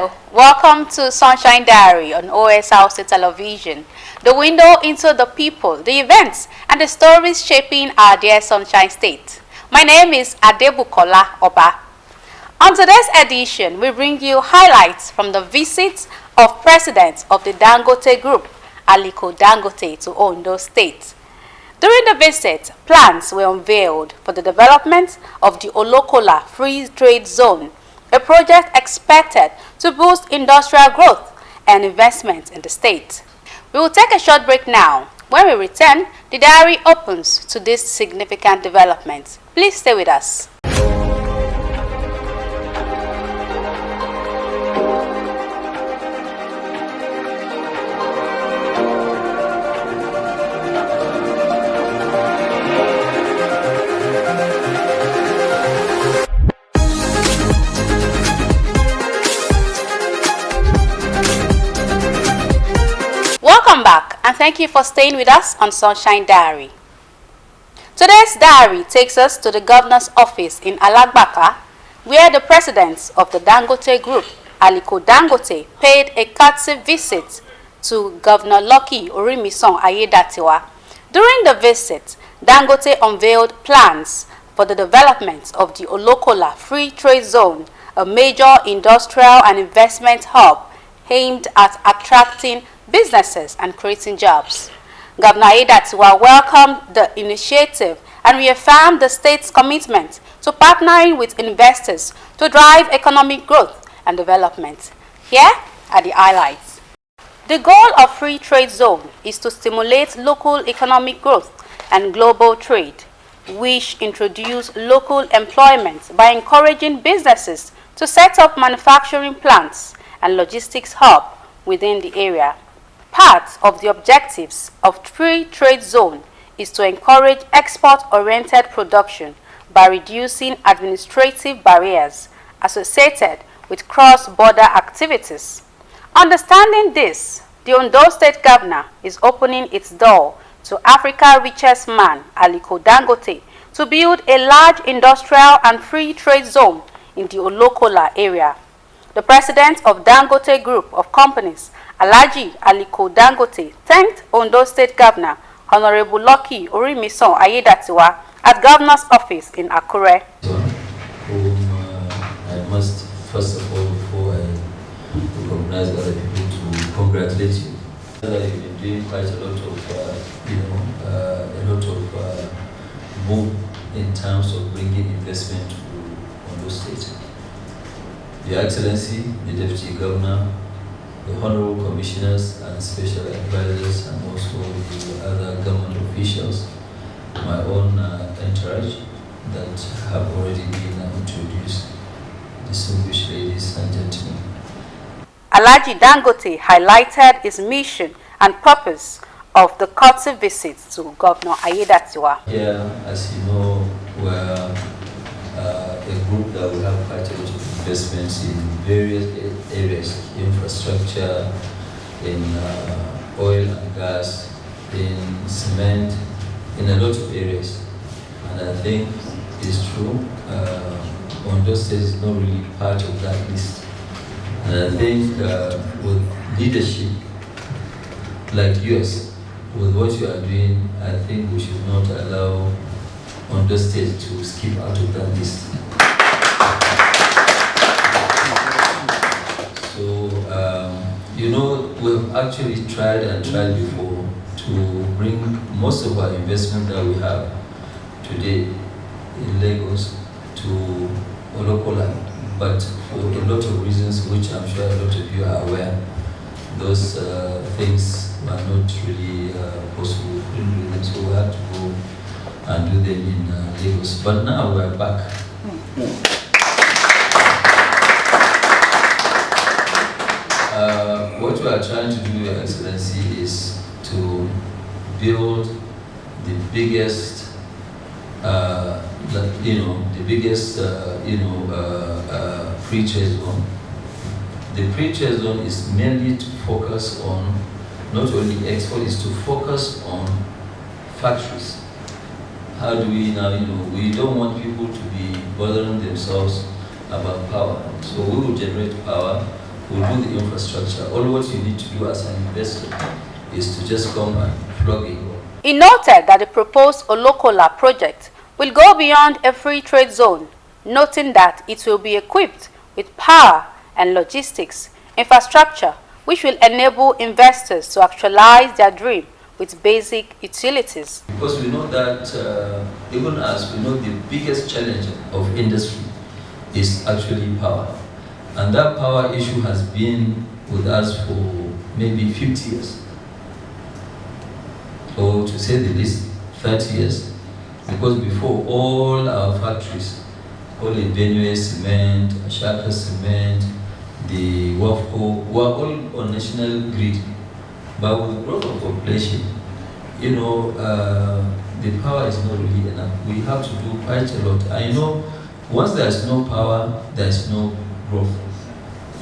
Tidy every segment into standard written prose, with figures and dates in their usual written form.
Hello, welcome to Sunshine Diary on Osrc Television, the window into the people, the events, and the stories shaping our dear Sunshine State. My name is Adebukola Oba. On today's edition, we bring you highlights from the visit of President of the Dangote Group, Aliko Dangote, to Ondo State. During the visit, plans were unveiled for the development of the Olokola Free Trade Zone, a project expected to boost industrial growth and investment in the state. We will take a short break now. When we return, the diary opens to this significant development. Please stay with us. Welcome back, and thank you for staying with us on Sunshine Diary. Today's diary takes us to the governor's office in Alagbaka, where the president of the Dangote Group, Aliko Dangote, paid a courtesy visit to Governor Lucky Orimison Ayedatiwa. During the visit, Dangote unveiled plans for the development of the Olokola Free Trade Zone, a major industrial and investment hub aimed at attracting businesses and creating jobs. Governor Ayedatiwa welcomed the initiative and reaffirmed the state's commitment to partnering with investors to drive economic growth and development. Here are the highlights. The goal of Free Trade Zone is to stimulate local economic growth and global trade, which introduce local employment by encouraging businesses to set up manufacturing plants and logistics hub within the area. Part of the objectives of Free Trade Zone is to encourage export-oriented production by reducing administrative barriers associated with cross-border activities. Understanding this, the Ondo State Governor is opening its door to Africa's richest man, Aliko Dangote, to build a large industrial and free trade zone in the Olokola area. The president of Dangote Group of Companies, Alhaji Aliko Dangote, thanked Ondo State Governor Honorable Lucky Orimison Ayedatiwa at Governor's office in Akure. I must first of all, before I recognize other people, to congratulate you. You've been doing quite a lot of move in terms of bringing investment to Ondo State. Your Excellency, the Deputy Governor, the Honorable Commissioners and Special Advisors, and also the other government officials, my own entourage that have already been introduced, distinguished ladies and gentlemen. Alhaji Dangote highlighted his mission and purpose of the courtesy visit to Governor Ayedatiwa. Here, as you know, we're a group that will have quite a lot of investments in various areas, infrastructure, in oil and gas, in cement, in a lot of areas. And I think it's true, Ondo State is not really part of that list. And I think with leadership like yours, with what you are doing, I think we should not allow Ondo State to skip out of that list. So, we've actually tried before to bring most of our investment that we have today in Lagos to Olokola, but for a lot of reasons, which I'm sure a lot of you are aware, those things were not really possible. So we had to go and do them in Lagos. But now we're back. What we are trying to do, Your Excellency, is to build the biggest, free trade zone. The free trade zone is mainly to focus on not only export, is to focus on factories. How do we now, we don't want people to be bothering themselves about power. So we will generate power we'll do the infrastructure. All what you need to do as an investor is to just come and plug in. He noted that the proposed Olokola project will go beyond a free trade zone, noting that it will be equipped with power and logistics infrastructure which will enable investors to actualize their dream with basic utilities. Because we know that even as we know the biggest challenge of industry is actually power. And that power issue has been with us for maybe 50 years. Or to say the least, 30 years. Because before, all our factories, all the Benue cement, Ashaka cement, the WAFCO, were all on national grid. But with the growth of population, you know, the power is not really enough. We have to do quite a lot. I know once there is no power, there is no growth.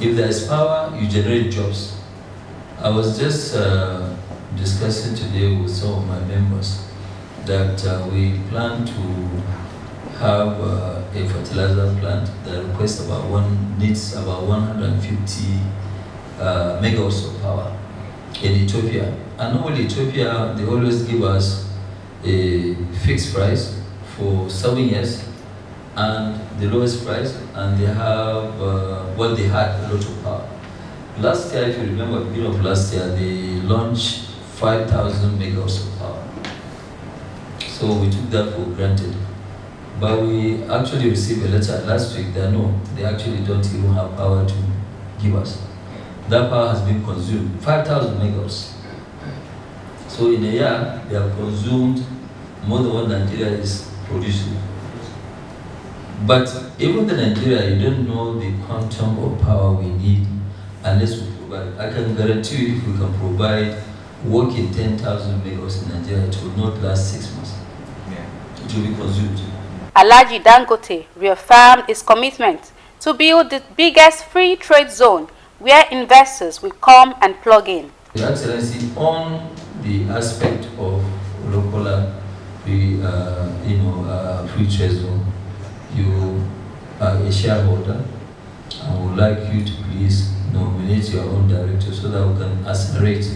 If there is power, you generate jobs. I was just discussing today with some of my members that we plan to have a fertilizer plant that needs about 150 megawatts of power in Ethiopia. And normally Ethiopia, they always give us a fixed price for 7 years and the lowest price, and they have, they had a lot of power. Last year, if you remember, beginning of last year, they launched 5,000 megawatts of power. So we took that for granted. But we actually received a letter last week that no, they actually don't even have power to give us. That power has been consumed, 5,000 megawatts. So in a year, they have consumed more than what Nigeria is producing. But even the Nigeria, you don't know the quantum of power we need unless we provide. I can guarantee you if we can provide working 10,000 megawatts in Nigeria, it will not last 6 months. Yeah. It will be consumed. Alhaji Dangote reaffirmed his commitment to build the biggest free trade zone where investors will come and plug in. Your Excellency, on the aspect of local free trade zone, you are a shareholder and would like you to please nominate your own director so that we can accelerate.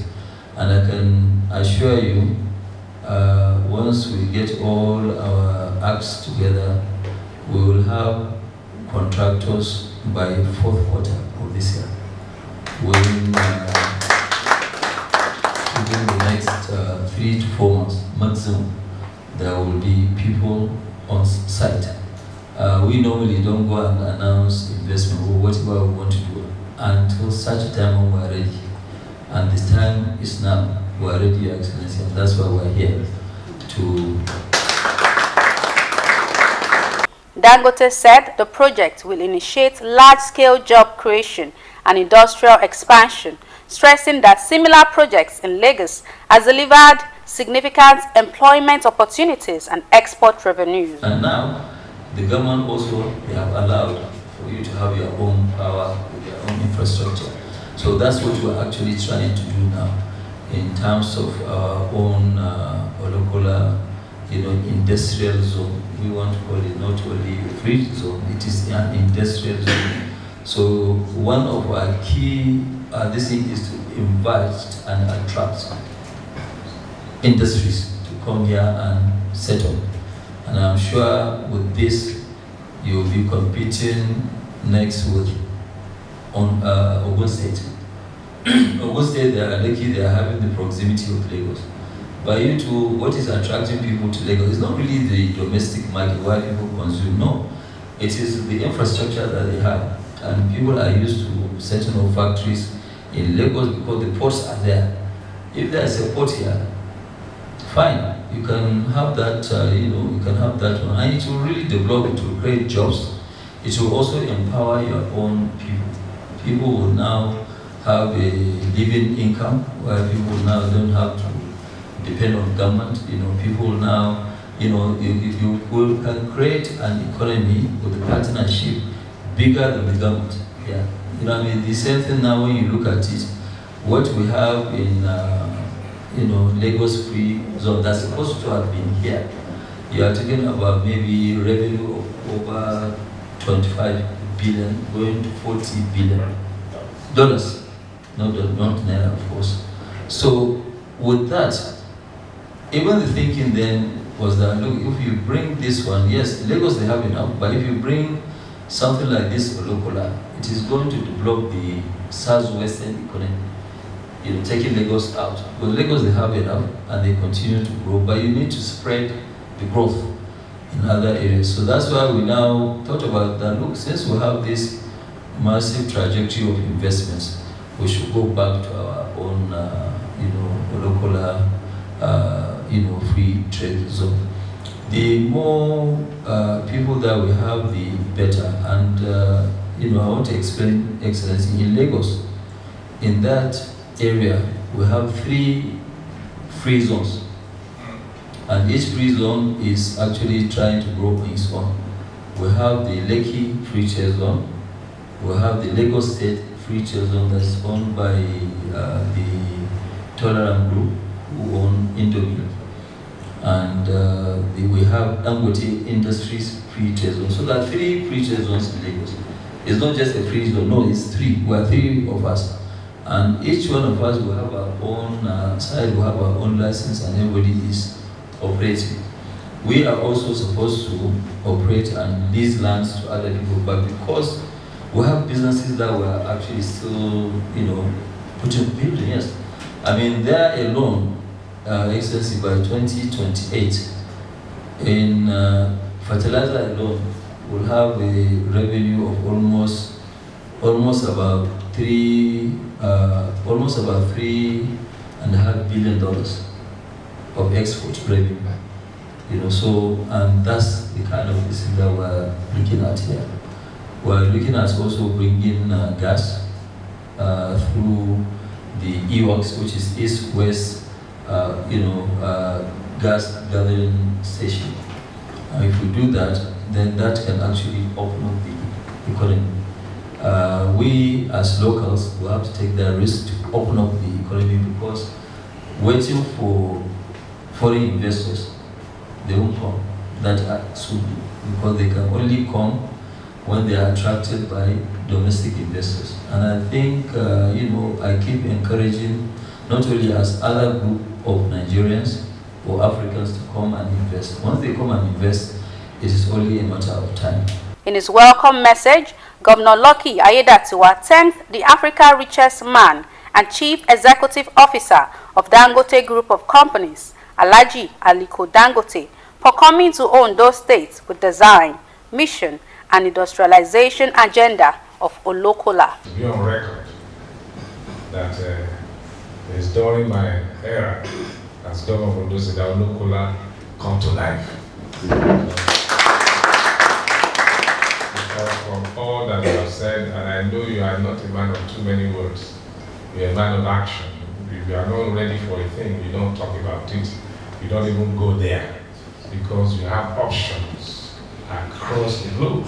And I can assure you, once we get all our acts together, we will have contractors by 4th quarter of this year. Within the next 3 to 4 months maximum, there will be people on site. We normally don't go and announce investment or whatever we want to do until such a time when we're ready. And this time is now. We're ready, Your Excellency, and that's why we're here to. Dangote said the project will initiate large-scale job creation and industrial expansion, stressing that similar projects in Lagos has delivered significant employment opportunities and export revenues. And now, the government also, they have allowed for you to have your own power with your own infrastructure. So that's what we're actually trying to do now in terms of our own local, industrial zone. We want to call it not only a free zone, it is an industrial zone. So one of our key this thing is to invite and attract industries to come here and settle. And I'm sure with this, you'll be competing next with Ogun State. Ogun State, they are lucky they are having the proximity of Lagos. But what is attracting people to Lagos is not really the domestic market where people consume. No, it is the infrastructure that they have. And people are used to setting up factories in Lagos because the ports are there. If there's a port here, fine, you can have that, you can have that one. And it will really develop, it will create jobs. It will also empower your own people. People will now have a living income where people now don't have to depend on government. People now, you can create an economy with a partnership bigger than the government. Yeah. The same thing now when you look at it, what we have in Lagos free zone that's supposed to have been here. You are talking about maybe revenue of over 25 billion going to 40 billion. dollars, not naira, of course. So with that, even the thinking then was that, look, if you bring this one, yes, Lagos they have enough, but if you bring something like this Olokola, it is going to develop the southwestern economy, taking Lagos out. But Lagos they have enough and they continue to grow, but you need to spread the growth in other areas. So that's why we now thought about that, look, since we have this massive trajectory of investments, we should go back to our own, Olokola, free trade zone. The more people that we have, the better. And I want to explain, Excellency, in Lagos, in that area, we have 3 free zones, and each free zone is actually trying to grow on its own. We have the Lekki Free Trade Zone, we have the Lagos State Free Trade Zone that's owned by the Tolerant Group, who own Indomie, and we have Dangote Industries Free Trade Zone. So there are 3 free trade zones in Lagos. It's not just a free zone, no, it's 3. We are 3 of us. And each one of us will have our own side, we have our own license, and everybody is operating. We are also supposed to operate and lease lands to other people, but because we have businesses that were actually still, putting building, yes. I mean, there alone, Excellency, by 2028, in fertilizer alone, we'll have a revenue of almost about $3.5 billion of export revenue. And that's the kind of thing that we're looking at here. We're looking at also bringing gas through the EWOX, which is East-West, gas gathering station. If we do that, then that can actually open up the economy. We as locals will have to take that risk to open up the economy, because waiting for foreign investors, they won't come that soon, because they can only come when they are attracted by domestic investors. And I think, I keep encouraging not only as other group of Nigerians or Africans to come and invest. Once they come and invest, it is only a matter of time. In his welcome message, Governor Lucky Aiyedatiwa thanked the Africa's richest man and Chief Executive Officer of Dangote Group of Companies, Alhaji Aliko Dangote, for coming to Ondo State with design, mission, and industrialization agenda of Olokola. To be on record that it's during my era as governor of Ondo State that Olokola come to life. Because from all that you have said, and I know you are not a man of too many words, you are a man of action. If you are not ready for a thing, you don't talk about it, you don't even go there, because you have options across the globe.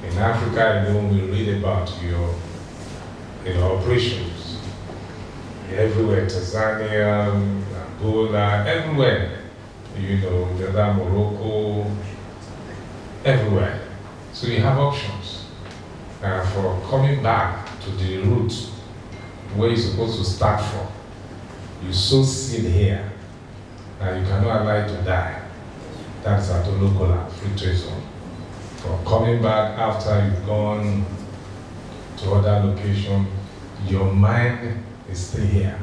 In Africa, we read about your operations everywhere, Tanzania, Angola, everywhere, whether Morocco, everywhere. So you have options for coming back to the roots where you're supposed to start from. You sow seed here, and you cannot allow it to die. That's at Olokola Free Trade Zone. For coming back after you've gone to other locations, your mind is still here.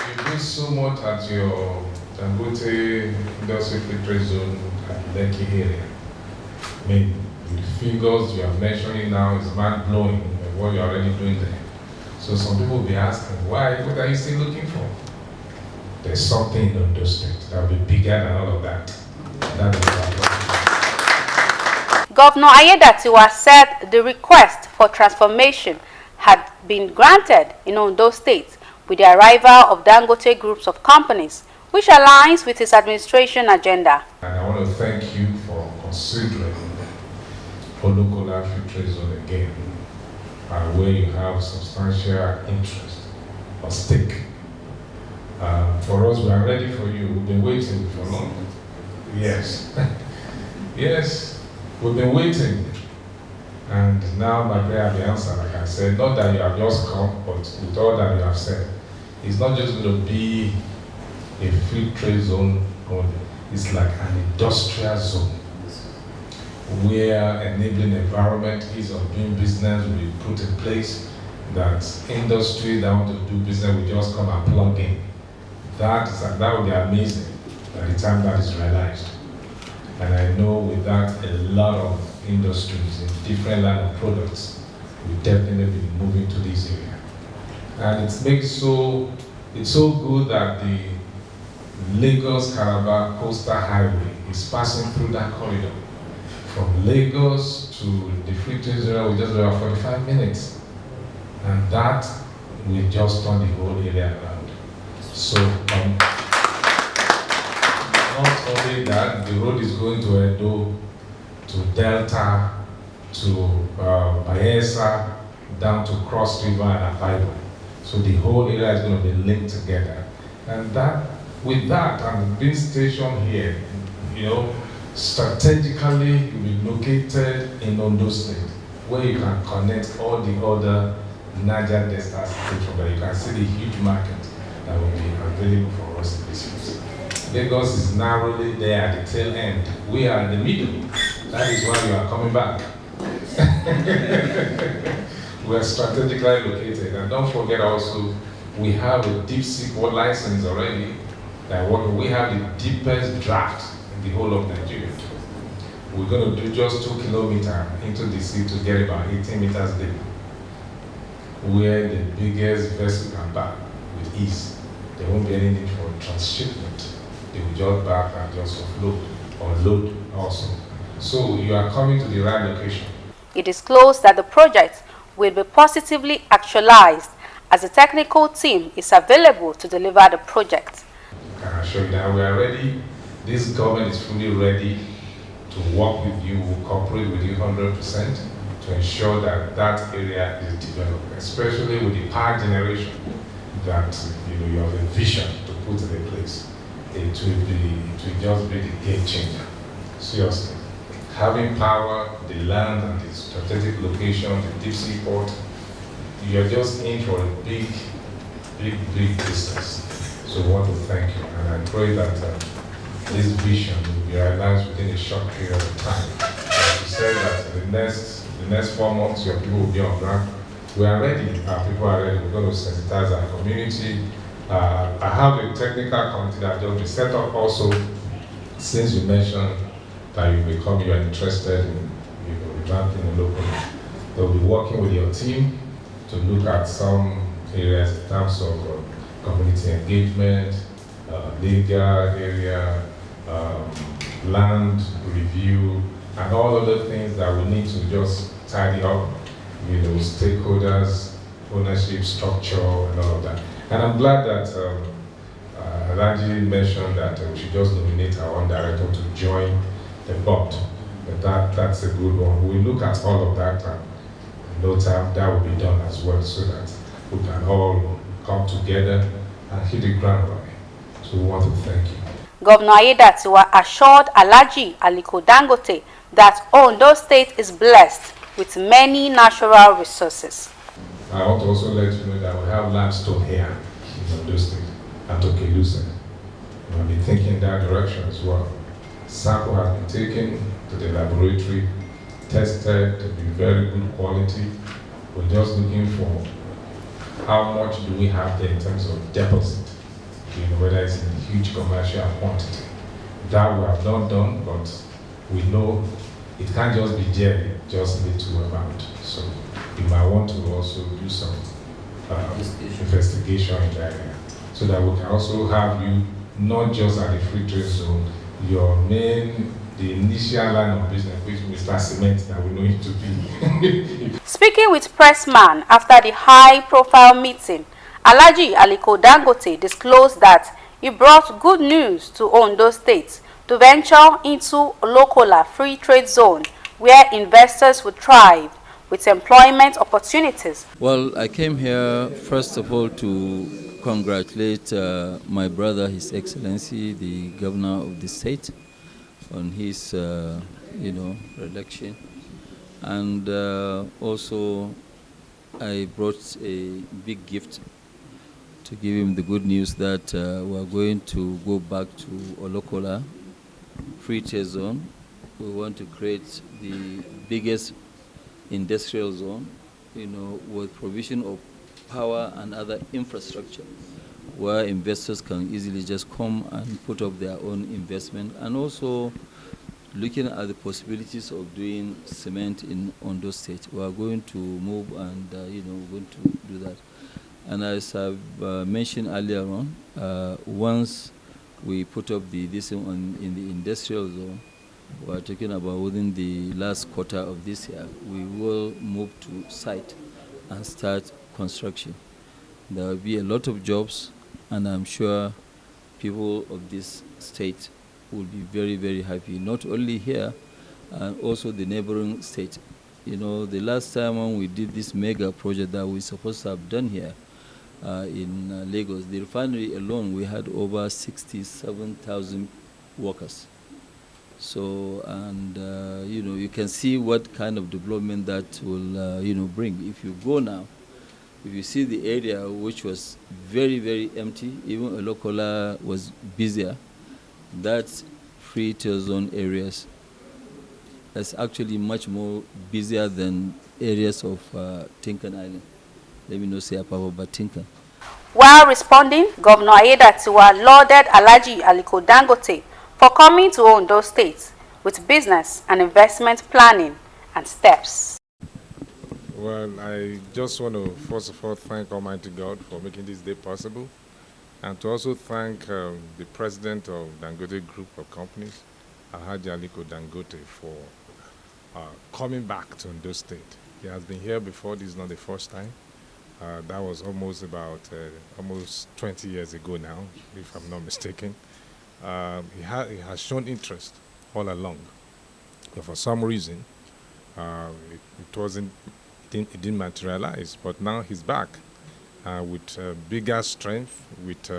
You do so much at your Dangote Industry Free Trade Zone at Lekki area. I mean, the figures you are mentioning now is mind-blowing of what you're already doing there. So some people will be asking, why? What are you still looking for? There's something in Ondo State that will be bigger than all of that. That is what Governor Aiyedatiwa said the request for transformation had been granted in Ondo State with the arrival of Dangote groups of companies, which aligns with his administration agenda. And I want to thank you for considering Olokola Free Trade Zone again, where you have substantial interest or stake. For us, we are ready for you. We've been waiting for long. Yes. Yes. We've been waiting, and now my prayer will be answered. Like I said, not that you have just come, but with all that you have said, it's not just going to be a free trade zone only. It's like an industrial zone where enabling environment, ease of doing business will be put in place, that industry that want to do business will just come and plug in. That would be amazing by the time that is realized. And I know with that, a lot of industries in different line of products will definitely be moving to this area. And it's so good that the Lagos-Calabar Coastal Highway is passing through that corridor. From Lagos to the Free Trade Zone, we just about 45 minutes. And that will just turn the whole area around. So, not only that, the road is going to Edo, to Delta, to Bayelsa, down to Cross River and Akwa. So the whole area is going to be linked together. And with that, and being stationed here, strategically you'll be located in Ondo State, where you can connect all the other Niger Delta states from there. You can see the huge market that will be available for us in this place. Lagos is narrowly there at the tail end. We are in the middle. That is why we are coming back. We are strategically located. And don't forget also, we have a deep sea port license already. We have the deepest draft in the whole of Nigeria. We're going to do just 2 kilometers into the sea to get about 18 meters deep, where the biggest vessel can back with ease. There won't be any need for transshipment. They will just back and just offload or load also. So you are coming to the right location. It is close that the project will be positively actualized as the technical team is available to deliver the project. I can assure you that we are ready. This government is fully ready to work with you, we'll cooperate with you 100% to ensure that that area is developed, especially with the power generation that you have a vision to put in place. It will just be the game changer. Seriously. Having power, the land and the strategic location, the deep sea port, you're just in for a big business. So I want to thank you, and I pray that this vision will be realized within a short period of time. Like you said that the next 4 months, your people will be on ground. We are ready. Our people are ready. We're going to sensitize our community. I have a technical committee that just been set up also. Since you mentioned that you are interested in revamping the local, they'll be working with your team to look at some areas in terms of community engagement, legal area, land review, and all other things that we need to just tidy up, stakeholders, ownership structure, and all of that. And I'm glad that Alhaji mentioned that we should just nominate our own director to join the board. But that's a good one. We look at all of that, and in no time that will be done as well, so that we can all come together and hit the ground running. So we want to thank you. Governor Aiyedatiwa assured Alhaji Aliko Dangote that Ondo State is blessed with many natural resources. I want to also let you know that we have limestone here in Ondo State and Tokelusa. We'll be thinking that direction as well. Sample has been taken to the laboratory, tested to be very good quality. We're just looking for how much do we have there in terms of deposit, whether it's in huge commercial quantity. That we have not done, but we know it can't just be there, just little amount. So you might want to also do some investigation in that area, so that we can also have you not just at the free trade zone, the initial line of business, which Mr. Cement that we know it to be. Speaking with Pressman after the high-profile meeting, Alhaji Aliko Dangote disclosed that he brought good news to Ondo State to venture into a local free trade zone where investors would thrive with employment opportunities. Well, I came here first of all to congratulate my brother, His Excellency, the Governor of the state, on his re-election. And also I brought a big gift to give him the good news that we are going to go back to Olokola Free Trade Zone. We want to create the biggest industrial zone, with provision of power and other infrastructure, where investors can easily just come and put up their own investment, and also looking at the possibilities of doing cement in Ondo State. We are going to move and we're going to do that. And as I've mentioned earlier on, once we put up this in the industrial zone, we're talking about within the last quarter of this year, we will move to site and start construction. There will be a lot of jobs, and I'm sure people of this state will be very, very happy, not only here, and also the neighboring state. The last time when we did this mega project that we're supposed to have done here in Lagos, the refinery alone, we had over 67,000 workers. So, and you can see what kind of development that will bring. If you go now, if you see the area which was very, very empty, even Olokola was busier, that free trade zone areas is actually much more busier than areas of Tinkan Island. Let me not say Apapa, but Tinkan. While responding, Governor Aiyedatiwa lauded Alhaji Aliko Dangote for coming to Ondo State with business and investment planning and steps. Well, I just want to first of all thank Almighty God for making this day possible, and to also thank the president of Dangote Group of Companies, Alhaji Aliko Dangote, for coming back to Ondo State. He has been here before. This is not the first time. That was almost 20 years ago now, if I'm not mistaken. He has shown interest all along, but for some reason, it didn't materialize. But now he's back with bigger strength, with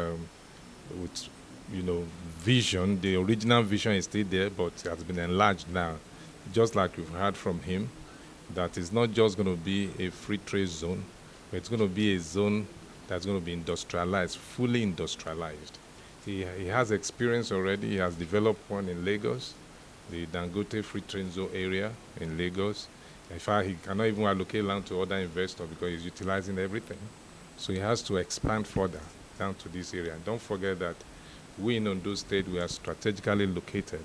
vision. The original vision is still there, but it has been enlarged now. Just like we've heard from him, that it's not just going to be a free trade zone, but it's going to be a zone that's going to be industrialized, fully industrialized. He has experience already. He has developed one in Lagos, the Dangote Free Trade Zone area in Lagos. In fact, he cannot even allocate land to other investors because he's utilizing everything. So he has to expand further down to this area. And don't forget that we in Ondo State, we are strategically located,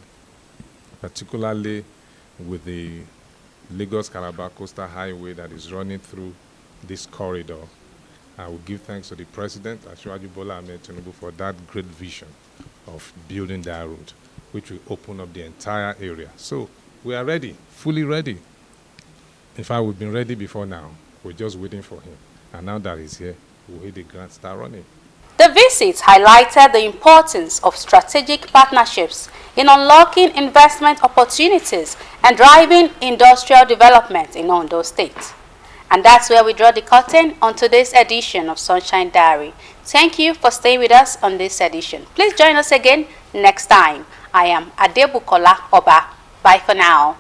particularly with the Lagos-Calabar Coastal Highway that is running through this corridor. I will give thanks to the President, Asiwaju Bola Ahmed Tinubu, for that great vision of building that road, which will open up the entire area. So we are ready, fully ready. In fact, we've been ready before now. We're just waiting for him. And now that he's here, we'll hit the ground, start running. The visit highlighted the importance of strategic partnerships in unlocking investment opportunities and driving industrial development in Ondo State. And that's where we draw the curtain on today's edition of Sunshine Diary. Thank you for staying with us on this edition. Please join us again next time. I am Adebukola Oba. Bye for now.